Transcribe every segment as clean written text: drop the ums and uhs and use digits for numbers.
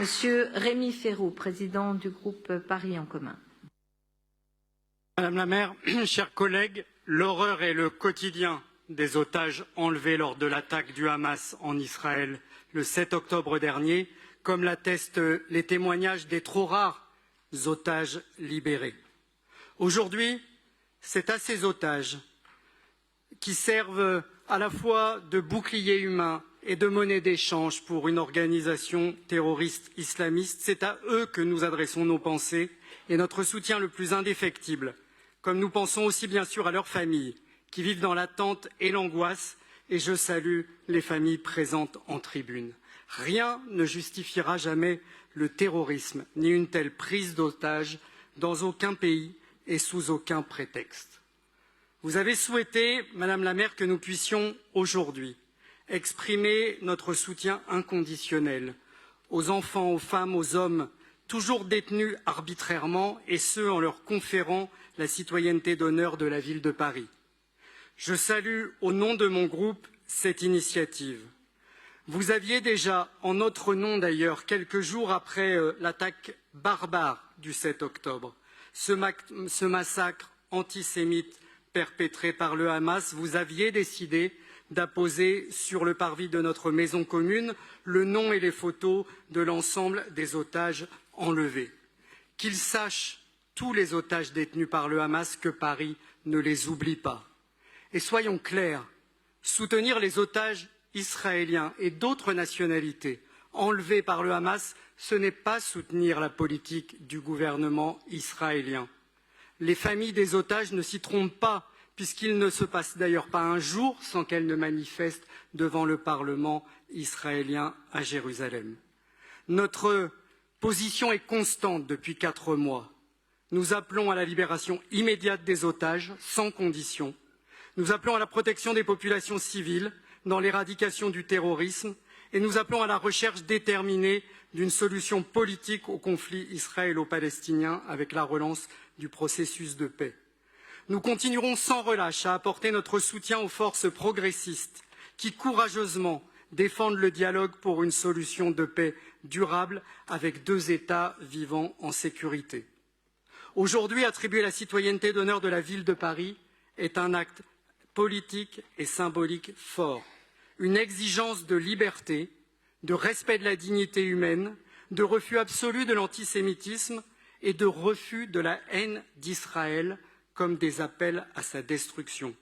Monsieur Rémi Féraud, président du groupe Paris en commun. Madame la maire, chers collègues, l'horreur est le quotidien des otages enlevés lors de l'attaque du Hamas en Israël le 7 octobre dernier, comme l'attestent les témoignages des trop rares otages libérés. Aujourd'hui, c'est à ces otages qui servent à la fois de bouclier humain et de monnaie d'échange pour une organisation terroriste islamiste, c'est à eux que nous adressons nos pensées et notre soutien le plus indéfectible, comme nous pensons aussi bien sûr à leurs familles qui vivent dans l'attente et l'angoisse, et je salue les familles présentes en tribune. Rien ne justifiera jamais le terrorisme, ni une telle prise d'otage dans aucun pays et sous aucun prétexte. Vous avez souhaité, Madame la maire, que nous puissions aujourd'hui exprimer notre soutien inconditionnel aux enfants, aux femmes, aux hommes, toujours détenus arbitrairement, et ce, en leur conférant la citoyenneté d'honneur de la ville de Paris. Je salue, au nom de mon groupe, cette initiative. Vous aviez déjà, en notre nom d'ailleurs, quelques jours après l'attaque barbare du 7 octobre, ce massacre antisémite perpétré par le Hamas, vous aviez décidé d'apposer sur le parvis de notre maison commune le nom et les photos de l'ensemble des otages enlevés. Qu'ils sachent, tous les otages détenus par le Hamas, que Paris ne les oublie pas. Et soyons clairs, soutenir les otages israéliens et d'autres nationalités enlevés par le Hamas, ce n'est pas soutenir la politique du gouvernement israélien. Les familles des otages ne s'y trompent pas, puisqu'il ne se passe d'ailleurs pas un jour sans qu'elles ne manifestent devant le Parlement israélien à Jérusalem. Notre position est constante depuis 4 mois. Nous appelons à la libération immédiate des otages, sans condition. Nous appelons à la protection des populations civiles dans l'éradication du terrorisme et nous appelons à la recherche déterminée d'une solution politique au conflit israélo-palestinien avec la relance du processus de paix. Nous continuerons sans relâche à apporter notre soutien aux forces progressistes qui courageusement défendent le dialogue pour une solution de paix durable avec 2 États vivant en sécurité. Aujourd'hui, attribuer la citoyenneté d'honneur de la ville de Paris est un acte politique et symbolique fort, une exigence de liberté, de respect de la dignité humaine, de refus absolu de l'antisémitisme et de refus de la haine d'Israël comme des appels à sa destruction.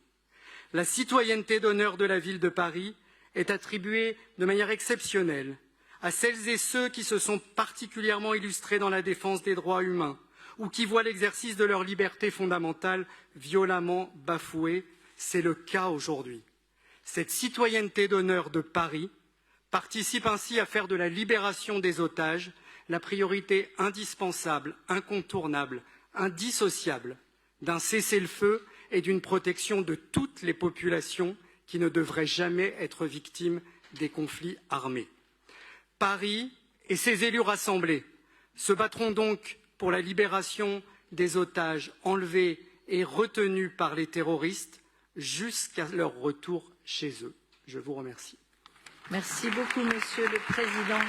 La citoyenneté d'honneur de la ville de Paris est attribuée de manière exceptionnelle à celles et ceux qui se sont particulièrement illustrés dans la défense des droits humains ou qui voient l'exercice de leur liberté fondamentale violemment bafouée. C'est le cas aujourd'hui. Cette citoyenneté d'honneur de Paris participe ainsi à faire de la libération des otages la priorité indispensable, incontournable, indissociable d'un cessez-le-feu et d'une protection de toutes les populations qui ne devraient jamais être victimes des conflits armés. Paris et ses élus rassemblés se battront donc pour la libération des otages enlevés et retenus par les terroristes jusqu'à leur retour chez eux. Je vous remercie. Merci beaucoup, Monsieur le Président.